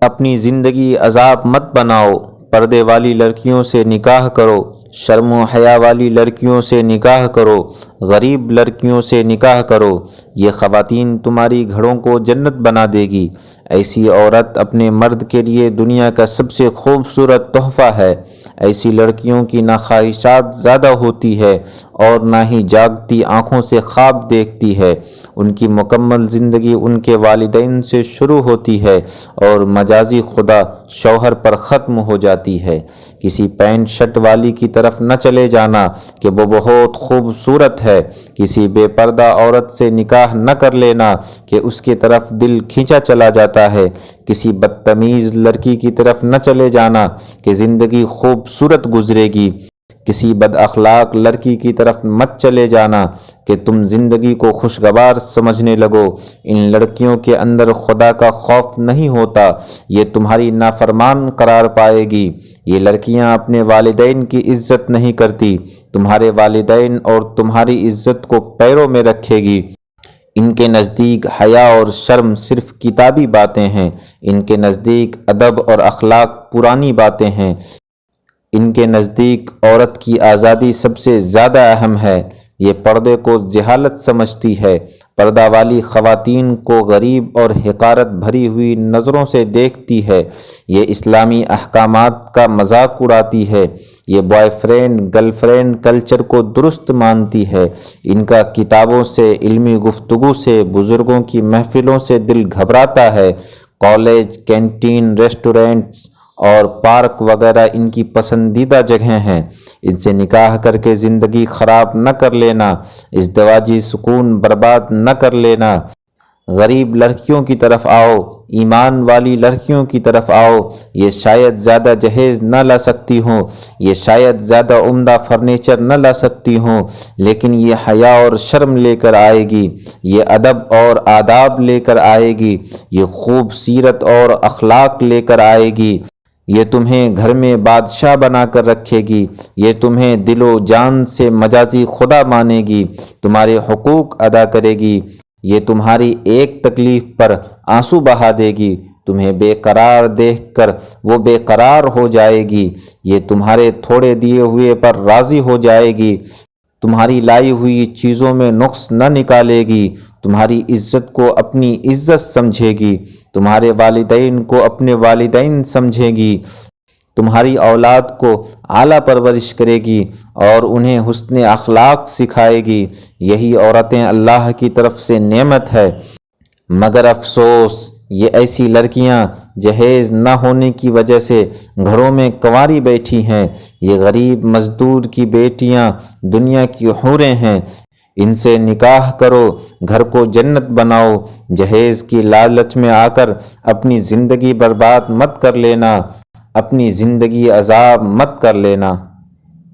اپنی زندگی عذاب مت بناؤ، پردے والی لڑکیوں سے نکاح کرو، شرم و حیا والی لڑکیوں سے نکاح کرو، غریب لڑکیوں سے نکاح کرو، یہ خواتین تمہاری گھروں کو جنت بنا دے گی۔ ایسی عورت اپنے مرد کے لیے دنیا کا سب سے خوبصورت تحفہ ہے۔ ایسی لڑکیوں کی نہ خواہشات زیادہ ہوتی ہے اور نہ ہی جاگتی آنکھوں سے خواب دیکھتی ہے۔ ان کی مکمل زندگی ان کے والدین سے شروع ہوتی ہے اور مجازی خدا شوہر پر ختم ہو جاتی ہے۔ کسی پینٹ شرٹ والی کی طرف نہ چلے جانا کہ وہ بہت خوبصورت ہے۔ کسی بے پردہ عورت سے نکاح نہ کر لینا کہ اس کی طرف دل کھینچا چلا جاتا ہے۔ کسی بدتمیز لڑکی کی طرف نہ چلے جانا کہ زندگی خوبصورت گزرے گی۔ کسی بد اخلاق لڑکی کی طرف مت چلے جانا کہ تم زندگی کو خوشگوار سمجھنے لگو۔ ان لڑکیوں کے اندر خدا کا خوف نہیں ہوتا، یہ تمہاری نافرمان قرار پائے گی۔ یہ لڑکیاں اپنے والدین کی عزت نہیں کرتی، تمہارے والدین اور تمہاری عزت کو پیروں میں رکھے گی۔ ان کے نزدیک حیا اور شرم صرف کتابی باتیں ہیں، ان کے نزدیک ادب اور اخلاق پرانی باتیں ہیں۔ ان کے نزدیک عورت کی آزادی سب سے زیادہ اہم ہے۔ یہ پردے کو جہالت سمجھتی ہے، پردہ والی خواتین کو غریب اور حقارت بھری ہوئی نظروں سے دیکھتی ہے۔ یہ اسلامی احکامات کا مذاق اڑاتی ہے۔ یہ boy friend girl friend culture کو درست مانتی ہے۔ ان کا کتابوں سے، علمی گفتگو سے، بزرگوں کی محفلوں سے دل گھبراتا ہے۔ کالج، کینٹین، ریسٹورنٹس اور پارک وغیرہ ان کی پسندیدہ جگہیں ہیں۔ ان سے نکاح کر کے زندگی خراب نہ کر لینا، ازدواجی سکون برباد نہ کر لینا۔ غریب لڑکیوں کی طرف آؤ، ایمان والی لڑکیوں کی طرف آؤ۔ یہ شاید زیادہ جہیز نہ لا سکتی ہوں، یہ شاید زیادہ عمدہ فرنیچر نہ لا سکتی ہوں، لیکن یہ حیا اور شرم لے کر آئے گی، یہ ادب اور آداب لے کر آئے گی، یہ خوب سیرت اور اخلاق لے کر آئے گی۔ یہ تمہیں گھر میں بادشاہ بنا کر رکھے گی، یہ تمہیں دل و جان سے مجازی خدا مانے گی، تمہارے حقوق ادا کرے گی۔ یہ تمہاری ایک تکلیف پر آنسو بہا دے گی، تمہیں بے قرار دیکھ کر وہ بے قرار ہو جائے گی۔ یہ تمہارے تھوڑے دیے ہوئے پر راضی ہو جائے گی، تمہاری لائی ہوئی چیزوں میں نقص نہ نکالے گی، تمہاری عزت کو اپنی عزت سمجھے گی، تمہارے والدین کو اپنے والدین سمجھے گی، تمہاری اولاد کو اعلیٰ پرورش کرے گی اور انہیں حسن اخلاق سکھائے گی۔ یہی عورتیں اللہ کی طرف سے نعمت ہے۔ مگر افسوس، یہ ایسی لڑکیاں جہیز نہ ہونے کی وجہ سے گھروں میں کنواری بیٹھی ہیں۔ یہ غریب مزدور کی بیٹیاں دنیا کی حوریں ہیں۔ ان سے نکاح کرو، گھر کو جنت بناؤ۔ جہیز کی لالچ میں آ کر اپنی زندگی برباد مت کر لینا، اپنی زندگی عذاب مت کر لینا۔